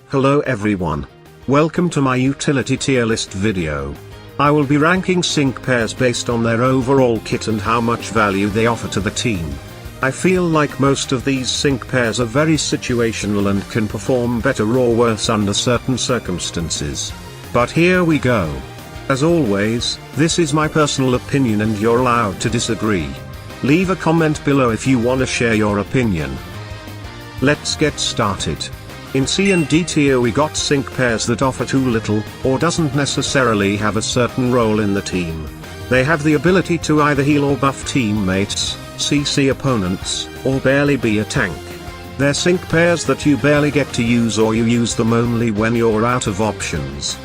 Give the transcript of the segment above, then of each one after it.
Hello everyone. Welcome to my utility tier list video. I will be ranking sync pairs based on their overall kit and how much value they offer to the team. I feel like most of these sync pairs are very situational and can perform better or worse under certain circumstances. But here we go. As always, this is my personal opinion and you're allowed to disagree. Leave a comment below if you want to share your opinion. Let's get started. In C and D tier we got sync pairs that offer too little, or doesn't necessarily have a certain role in the team. They have the ability to either heal or buff teammates, CC opponents, or barely be a tank. They're sync pairs that you barely get to use or you use them only when you're out of options.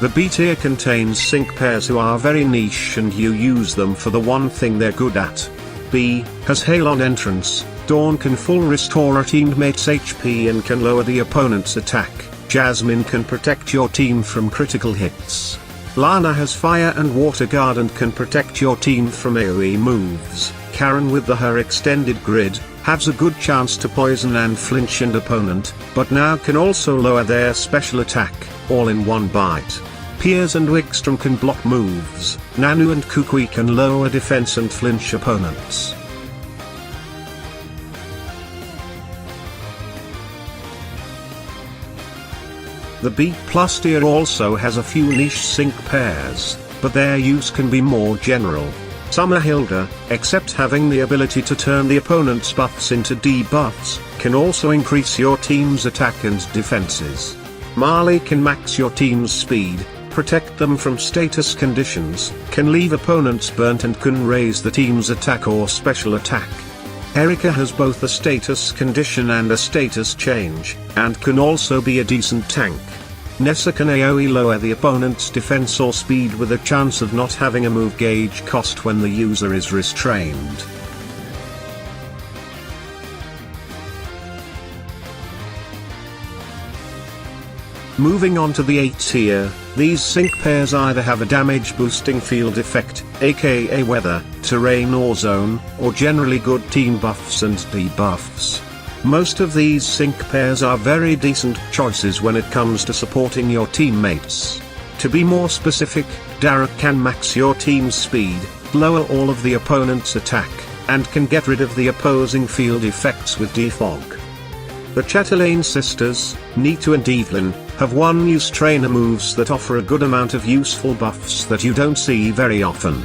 The B tier contains sync pairs who are very niche and you use them for the one thing they're good at. B has Hail on entrance, Dawn can full restore a teammate's HP and can lower the opponent's attack, Jasmine can protect your team from critical hits. Lana has Fire and Water Guard and can protect your team from AoE moves. Karen with her extended grid, has a good chance to poison and flinch an opponent, but now can also lower their special attack, all in one bite. Piers and Wigstrom can block moves, Nanu and Kukui can lower defense and flinch opponents. The B+ tier also has a few niche sync pairs, but their use can be more general. Summer Hilda, except having the ability to turn the opponent's buffs into debuffs, can also increase your team's attack and defenses. Marley can max your team's speed, protect them from status conditions, can leave opponents burnt and can raise the team's attack or special attack. Erika has both a status condition and a status change, and can also be a decent tank. Nessa can AoE lower the opponent's defense or speed with a chance of not having a move gauge cost when the user is restrained. Moving on to the A tier, these sync pairs either have a damage boosting field effect, aka weather, terrain or zone, or generally good team buffs and debuffs. Most of these sync pairs are very decent choices when it comes to supporting your teammates. To be more specific, Derek can max your team's speed, lower all of the opponent's attack, and can get rid of the opposing field effects with defog. The Chatelaine sisters, Nitu and Evelyn, have one-use trainer moves that offer a good amount of useful buffs that you don't see very often.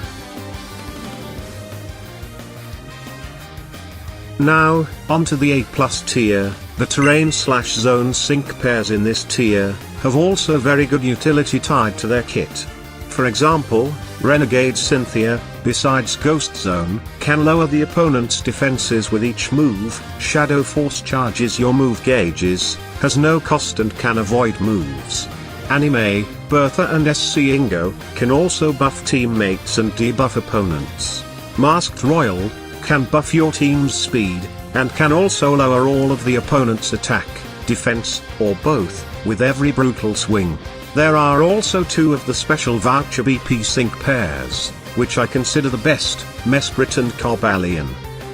Now, onto the A+ tier, the terrain/zone sync pairs in this tier, have also very good utility tied to their kit. For example, Renegade Cynthia, besides Ghost Zone, can lower the opponent's defenses with each move, Shadow Force charges your move gauges, has no cost and can avoid moves. Anime, Bertha and SC Ingo, can also buff teammates and debuff opponents. Masked Royal, can buff your team's speed, and can also lower all of the opponent's attack, defense, or both, with every brutal swing. There are also two of the special voucher BP sync pairs, which I consider the best, Mesprit and Cobalion.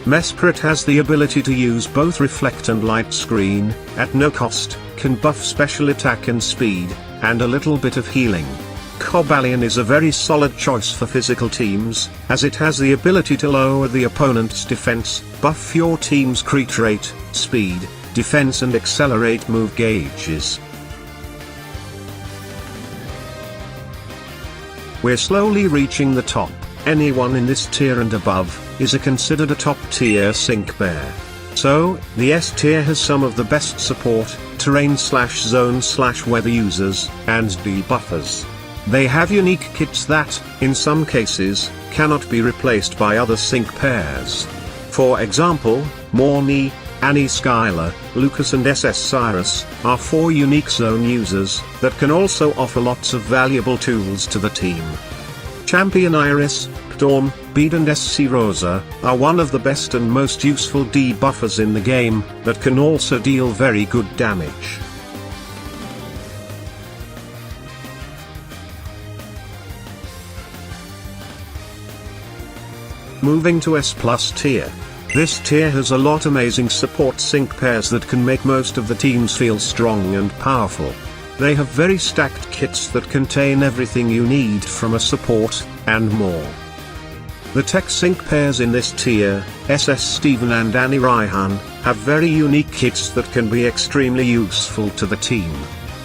Mesprit has the ability to use both Reflect and Light Screen, at no cost, can buff special attack and speed, and a little bit of healing. Cobalion is a very solid choice for physical teams, as it has the ability to lower the opponent's defense, buff your team's crit rate, speed, defense and accelerate move gauges. We're slowly reaching the top. Anyone in this tier and above, is considered a top tier sync pair. So, the S tier has some of the best support, terrain/zone/weather users, and debuffers. They have unique kits that, in some cases, cannot be replaced by other sync pairs. For example, Morny, Annie Skylar, Lucas and SS Cyrus, are 4 unique zone users, that can also offer lots of valuable tools to the team. Champion Iris, Dawn, Bede and SC Rosa, are one of the best and most useful debuffers in the game, that can also deal very good damage. Moving to S plus tier. This tier has a lot amazing support sync pairs that can make most of the teams feel strong and powerful. They have very stacked kits that contain everything you need from a support, and more. The tech sync pairs in this tier, SS Steven and Annie Raihan, have very unique kits that can be extremely useful to the team.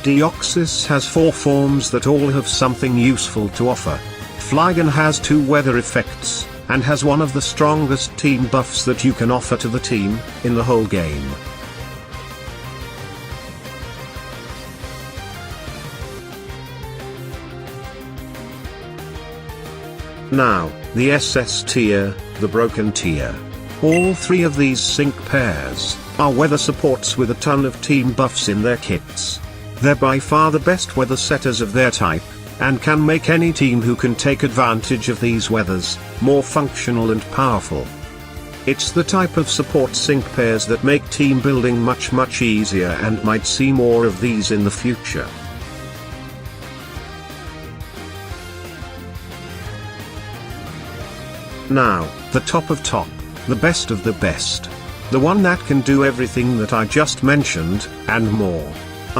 Deoxys has 4 forms that all have something useful to offer. Flygon has 2 weather effects, and has one of the strongest team buffs that you can offer to the team, in the whole game. Now, the SS tier, the broken tier. All 3 of these sync pairs are weather supports with a ton of team buffs in their kits. They're by far the best weather setters of their type, and can make any team who can take advantage of these weathers more functional and powerful. It's the type of support sync pairs that make team building much easier, and might see more of these in the future. Now, the top of top, the best of the best. The one that can do everything that I just mentioned, and more.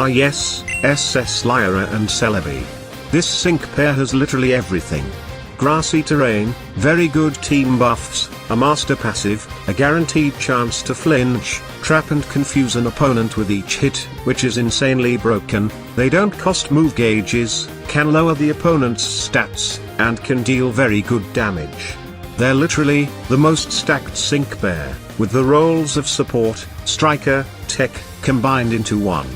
Yes, SS Lyra and Celebi. This sync pair has literally everything. Grassy terrain, very good team buffs, a master passive, a guaranteed chance to flinch, trap and confuse an opponent with each hit, which is insanely broken. They don't cost move gauges, can lower the opponent's stats, and can deal very good damage. They're literally the most stacked sync pair, with the roles of support, striker, tech, combined into one.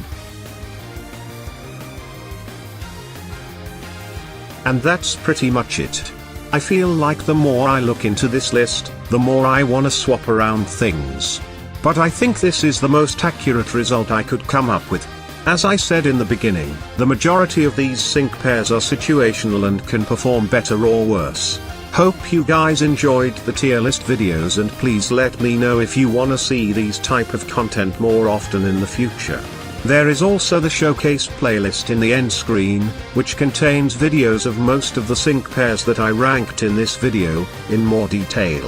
And that's pretty much it. I feel like the more I look into this list, the more I wanna swap around things. But I think this is the most accurate result I could come up with. As I said in the beginning, the majority of these sync pairs are situational and can perform better or worse. Hope you guys enjoyed the tier list videos, and please let me know if you wanna see these type of content more often in the future. There is also the showcase playlist in the end screen, which contains videos of most of the sync pairs that I ranked in this video, in more detail.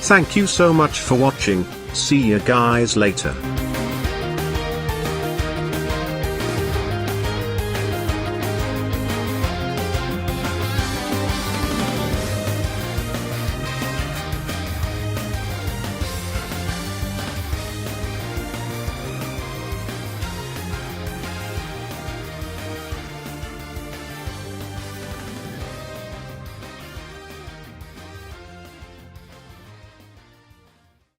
Thank you so much for watching, see you guys later.